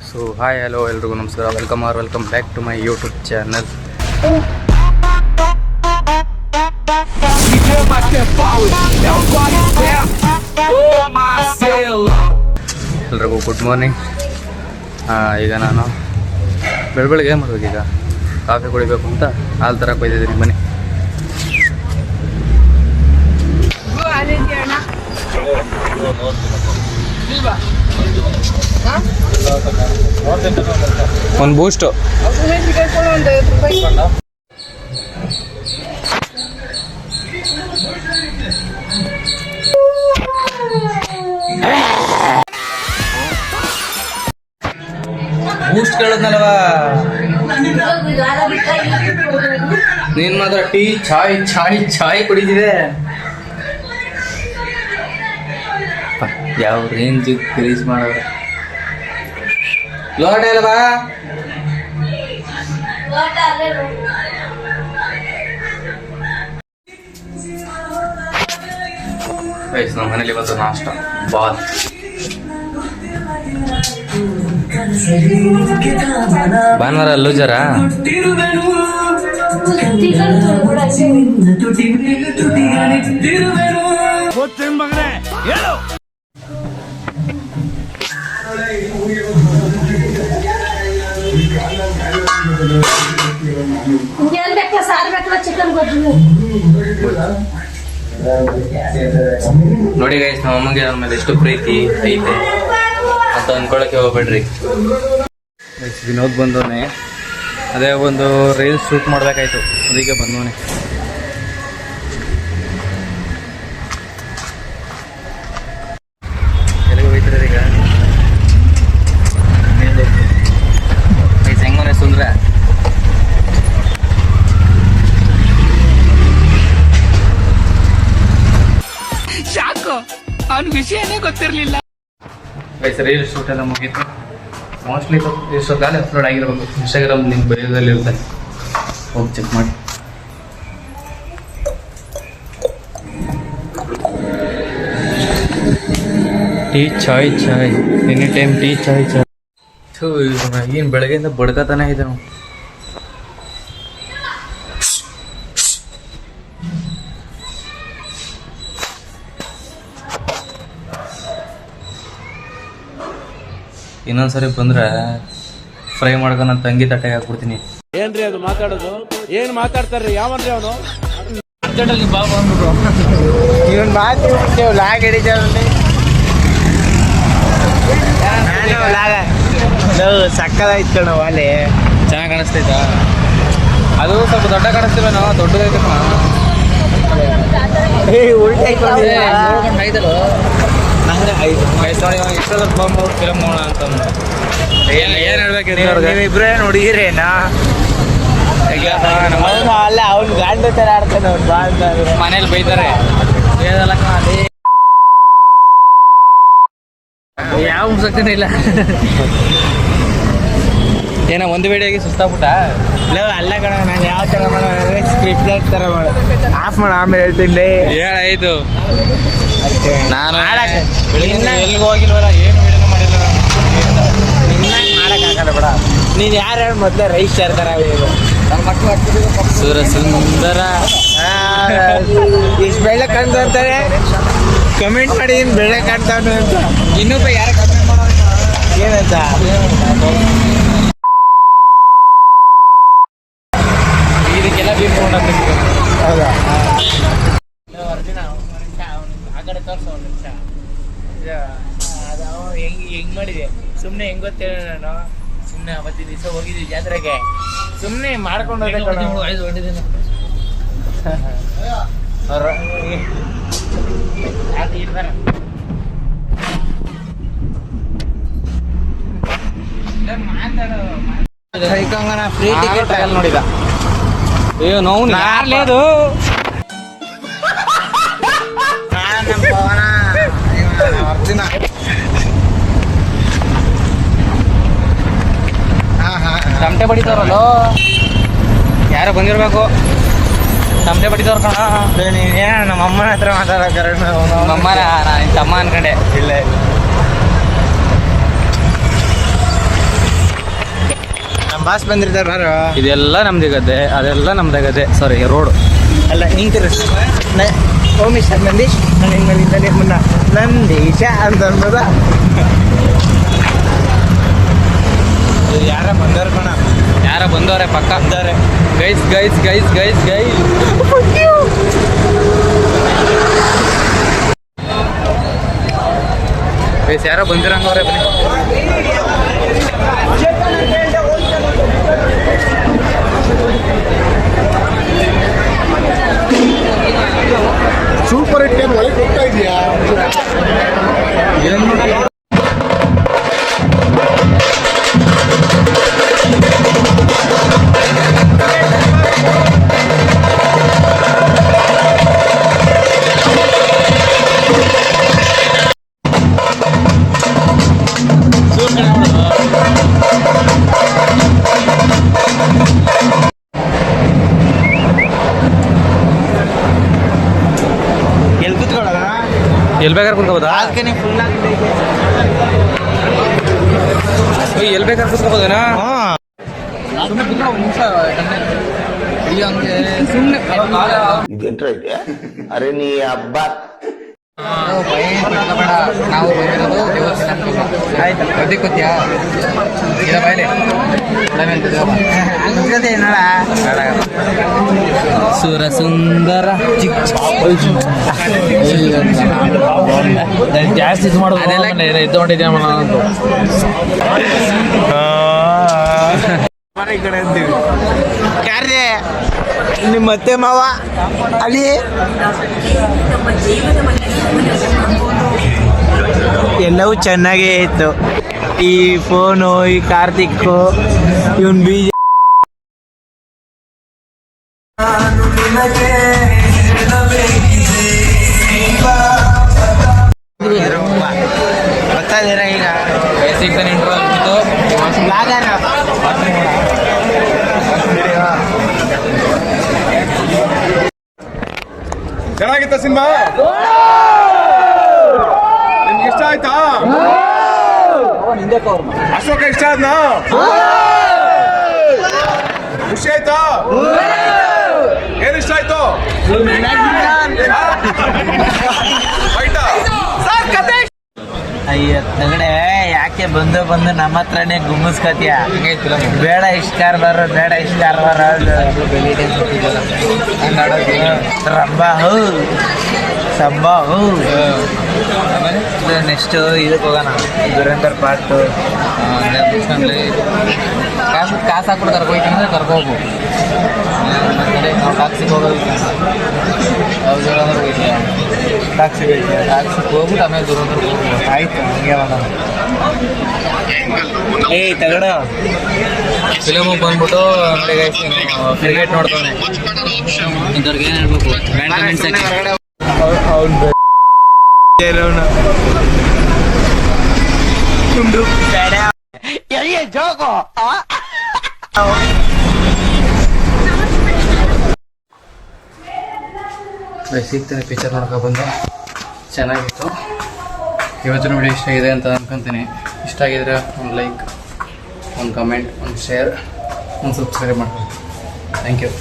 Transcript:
So hi hello ಎಲ್ರಿಗೂ ನಮಸ್ಕಾರ, welcome back to my YouTube channel. ಎಲ್ರಿಗೂ ಗುಡ್ ಮಾರ್ನಿಂಗ್. ಈಗ ನಾನು ಬೆಳಗ್ಗೆ ಏನು ಮಾಡ್ಬೇಕು, ಈಗ ಕಾಫಿ ಕುಡಿಬೇಕು ಅಂತ ಹಾಲು ತರಕ್ಕೆ ಹೋಯ್ತಿದ್ದೀನಿ. ಬನ್ನಿ. ಒಂದು ಬೂಸ್ಟು. ಬೂಸ್ಟ್ ಕೇಳೋದ್ನಲ್ವಾ ನೀನ್ ಮಾತ್ರ ಟೀ ಚಾಯ್ ಕುಡಿದಿದೆ. ಯಾವ ರೇಂಜ್ ಕ್ರೀಸ್ ಮಾಡೋದು ಲೋಟ ಅಲ್ವಾ? ನಮ್ಮ ಮನೇಲಿ ಇವತ್ತು ನಾಷ್ಟ ಬಾತ್. ಭಾನುವಾರ ಲೂಜರ ನೋಡಿ ಗೈಸ್, ನಮ್ಮ ಅಮ್ಮಗೆ ಅವ್ರ ಮೇಲೆ ಎಷ್ಟು ಪ್ರೀತಿ ಐತೆ ಅಂತ ಅನ್ಕೊಳಕ್ಕೆ ಹೋಗ್ಬೇಡ್ರಿ. ವಿನೋದ್ ಬಂದವನೇ, ಅದೇ ಒಂದು ರೀಲ್ಸ್ ಶೂಟ್ ಮಾಡ್ಬೇಕಾಯ್ತು, ಅದಕ್ಕೆ ಬಂದವನೇ. ಎಲ್ಲಿಗೆ ಹೋಗ್ತೀರ ಈಗ? ಹೆಂಗನೆ ಸುಂದ್ರ ಅವ್ನ ವಿಷಯನೇ ಗೊತ್ತಿರಲಿಲ್ಲ. ರೀಲ್ಸ್ ಶೂಟ್ ಎಲ್ಲ ಮುಗೀತು. ಮೋಸ್ಟ್ಲಿ ಎಷ್ಟೊತ್ತಾಗಲೇ ಅಪ್ಲೋಡ್ ಆಗಿರ್ಬೇಕು. ಇನ್ಸ್ಟಾಗ್ರಾಮ್ ಲಿಂಕ್ ಬರೆಯೋದ್ರಲ್ಲಿ ಇರ್ತಾರೆ, ಹೋಗಿ ಚೆಕ್ ಮಾಡಿ. ಟೀ ಚಾಯ್ ಎನಿ ಟೈಮ್ ಟೀ ಚಾಯ್. ಏನು ಬೆಳಗ್ಗೆಯಿಂದ ಬಡ್ಕತಾನೆ ಇದೆ ನಾವು. ಇನ್ನೊಂದ್ಸರಿ ಬಂದ್ರೆ ಫ್ರೈ ಮಾಡ್ಕೊಂಡು ನನ್ನ ತಂಗಿ ತಟ್ಟೆಗೆ ಹಾಕ್ಬಿಡ್ತೀನಿ. ಏನ್ರಿ ಅದು ಮಾತಾಡೋದು? ಏನ್ ಮಾತಾಡ್ತಾರ್ರಿ? ಯಾವನ್ರಿ ಅವನು? ಬಾಬು ಅಂದ್ಬಿಟ್ರು. ಇವನ್ ಮಾತು ಲಾಗ್ ಹಿಡಿತೇವ್ರಿ. ಸಕ್ಕದಾಯ್ತು ಕಣ ವಾಲೆ. ಚೆನ್ನಾಗಿ ಕಾಣಿಸ್ತೈತಾ? ಅದು ಸ್ವಲ್ಪ ದೊಡ್ಡ ಕಾಣಿಸ್ತೀವೇನೋ? ದೊಡ್ಡದೈತೆ ಫಿಲಮ್ ನೋಡೋಣ ಅಂತ. ಏನ್ ಹೇಳ್ಬೇಕು? ಇಬ್ರೇ ನೋಡಿರೇನಾ? ಅಲ್ಲ, ಅವ್ನು ಗಾಂಡು ತರ ಆಡ್ತಾನೆ. ಅವ್ನು ಬಾ ಅಂತ ಮನೇಲಿ ಬೈತಾರೆ. ಯಾವ ಶಕ್ತಿನೇ ಇಲ್ಲ. ಏನೋ ಒಂದು ವಿಡಿಯೋಗೆ ಸುಸ್ತಾಗ್ಬಿಟ್ಟ. ಅಲ್ಲ ಕಣ, ನಾನು ಯಾವ ತರ ಮಾಡೋ ಸ್ಕ್ರಿಪ್ಟ್ ತರ ಮಾಡು. ಆಫ್ ಮಾಡು, ಆಮೇಲೆ ಹೇಳ್ತೀನಿ. ಹೇಳಾಯ್ತು. ನಾನು ಎಲ್ಲಿಗೆ ಹೋಗಿಲ್ವಲ್ಲ, ಏನು ವಿಡಿಯೋನ ಮಾಡಿಲ್ಲ. ಮಾಡಕ್ಕಾಗಲ್ಲ ಬಿಡ. ನೀನ್ ಯಾರು ಹೇಳಿ ಮೊದ್ಲೇ ರೈಸ್ ಸೇರ್ತಾರ. ಸುರ ಸುಂದರ ಇಷ್ಟು ಬೆಳ್ಳೆ ಕಾಣ್ತು ಅಂತಾರೆ. ಕಮೆಂಟ್ ಮಾಡಿ ಬೆಳ್ಳೆ ಕಾಣ್ತಾವನು ಅಂತ. ಇನ್ನೊಬ್ಬ ಯಾರ ಕಮೆಂಟ್ ಮಾಡೋದು ಏನಂತ? ಇದಕ್ಕೆಲ್ಲ ಬೀರ್ಕೊಂಡು ಹೌದಾ? ಆ ಕಡೆ ತೋರ್ಸ ಒಂದು ನಿಮಿಷ. ಅದು ಹೆಂಗ್ ಮಾಡಿದೆ ಸುಮ್ಮನೆ. ಹೆಂಗ್ ಗೊತ್ತೇಳ, ನಾನು ಸುಮ್ಮನೆ ಅವತ್ತಿನ ದಿವಸ ಹೋಗಿದ್ವಿ ಜಾತ್ರೆಗೆ, ಸುಮ್ಮನೆ ಮಾಡ್ಕೊಂಡು ಹೋದೆ. ಫ್ರೀ ಟಿಕೆಟ್ ನೋಡಿದ. ಅಯ್ಯೋ ನೋವು ಯಾರ್ಲೇದು? ತಮಟೆ ಬಡಿತಾರಲ್ಲೋ, ಯಾರೋ ಬಂದಿರ್ಬೇಕು. ತಮಟೆ ಬಡಿದವ್ರ ಕಣ. ನಮ್ಮ ಅಮ್ಮನ ಹತ್ರ ಮಾತಾಡೋಕೆ. ನಮ್ಮಮ್ಮನ ನಾನು ತಮ್ಮ ಅನ್ಕಂಡೆ. ಇಲ್ಲ ಬಾಸ್ ಬಂದಿರ್ತಾರೆ ಬಾರೋ. ಇದೆಲ್ಲ ನಮ್ದೇ ಗದ್ದೆ, ಅದೆಲ್ಲ ನಮ್ದೇ ಗದ್ದೆ, ಸಾರಿ ರೋಡು. ಅಲ್ಲ ನಿಂತಿರು ಓ ಮಿಸ್ಟರ್ ನಂದೀಶ್, ನಾನು ಹೆಂಗಲ್ಲಿಂದ ನಿಮ್ಮನ್ನ ನಂದೀಶ ಅಂತ ಅನ್ಬೋದ. ಯಾರ ಬಂದವ್ರ ಕಣ, ಯಾರ ಬಂದವ್ರೆ ಪಕ್ಕ ಬಂದವ್ರೆ. Guys guys guys guys guys guys ಯಾರೋ ಬಂದಿರಂಗವ್ರೆ ಬನ್ನಿ. ಸೂಪರ್ ಹಿಟ್ ಏನು ಒಳಗೆ ಹೋಗ್ತಾ ಇದೆಯಾ? ಎಲ್ಲಿ ಕೂತ್ಕೊಳ್ಳೋಣ? ಎಲ್ಲಿ ಬೇಕಾದ್ರೆ ಕುತ್ಕೋಬೋದಾ? ಬಾಲ್ಕನಿ ಫುಲ್ ಆಗಿದೆ. ಎಲ್ಲಿ ಬೇಕಾದ್ರೆ ಕುತ್ಕೋಬೋದೇನಾ? ಇದೆಂಟ್ರ ಇದೆ? ಅರೆ ನೀ ಹಬ್ಬ ನಾವು ಬಂದಿರೋದು ದೇವಸ್ಥಾನ. ಆಯ್ತು ಅದಕ್ಕೆ ಗೊತ್ತಾ ಇಲ್ಲ ಬಾಯ್ಲೆ ಸುರ ಸುಂದರ ಜಾಸ್ತಿ ಇದು ಮಾಡೋದು ಎದ್ದೊಂಡಿದ್ದೆ ಈ ಕಡೆ ಅಂತೀವಿ. ಯಾರೇ ನಿಮ್ಮ ಅತ್ತೆ ಮಾವ ಅಲ್ಲಿ ಎಲ್ಲವೂ ಚೆನ್ನಾಗೇ ಇತ್ತು. ಈ ಫೋನು, ಈ ಕಾರ್ತಿಕ್, ಇವನ್ ಬೀಜ ಗೊತ್ತಾದಿರ ಈಗ ಬೇಸಿಕ್ ಇಂಟರ್ವಲ್ ಬಿಟ್ಟು ಚೆನ್ನಾಗಿತ್ತ ಸಿನಿಮಾ? ನಿಮ್ಗೆ ಇಷ್ಟ ಆಯ್ತಾ? ಅಶೋಕ ಇಷ್ಟ ಆದ್ನಾ? ಖುಷಿ ಆಯ್ತಾ? ಏನ್ ಇಷ್ಟ ಆಯ್ತು? ಆಯ್ತಾ? ಅಯ್ಯ ತಗಡೆ, ಯಾಕೆ ಬಂದು ನಮ್ಮ ಹತ್ರನೇ ಗುಮ್ಮಿಸ್ಕತಿಯ? ಬೇಡ ಇಷ್ಟಾರ ಬರ, ಬೇಡ ಇಷ್ಟಾರ ಬರ ರಂಬ ಹೋ ಸಂಬ ಹೋ. ನೆಕ್ಸ್ಟ್ ಇದಕ್ಕೆ ಹೋಗೋಣ, ದುರಂಧರ್ ಪಾರ್ಟು. ಕಾಸು ಹಾಕ್ಬಿಟ್ಟು ಕರ್ಕೋಯ್ತೀನಿ ಅಂದ್ರೆ ಕರ್ಕೋಗು. ನಾವು ಟ್ಯಾಕ್ಸಿಗೆ ಹೋಗೋದಿಲ್ಲ, ಯಾವ್ದು ಹೋಗಿದ್ಯಾ ಟ್ಯಾಕ್ಸಿಗೆ ಹೋಗ್ಬಿಟ್ಟು ಆಮೇಲೆ ದುರಂಧರ್ ಹೋಗ್ಬೋದು. ಆಯ್ತು, ಹಂಗೆ ಮಾಡೋಣ. ಏಯ್ ತಗಡ, ಫಿಲಮಿಗೆ ಬಂದ್ಬಿಟ್ಟು ಕ್ರಿಕೆಟ್ ನೋಡ್ತಾನೆ. ಇಂಥವ್ರಿಗೆ ಏನು ಹೇಳ್ಬೇಕು? ಸಿಗ್ತಾನೆ ಪಿಕ್ಚರ್ ನೋಡ್ಕೊ ಬಂದು ಚೆನ್ನಾಗಿತ್ತು. ಇವತ್ತಿನ ವಿಡಿಯೋ ಇಷ್ಟ ಆಗಿದೆ ಅಂತ ಅನ್ಕೊಂತೀನಿ. ಇಷ್ಟ ಆಗಿದ್ರೆ ಒಂದು ಲೈಕ್, ಒಂದು ಕಮೆಂಟ್, ಒಂದು ಶೇರ್, ಒಂದು ಸಬ್ಸ್ಕ್ರೈಬ್ ಮಾಡ್ತೀನಿ. Thank you.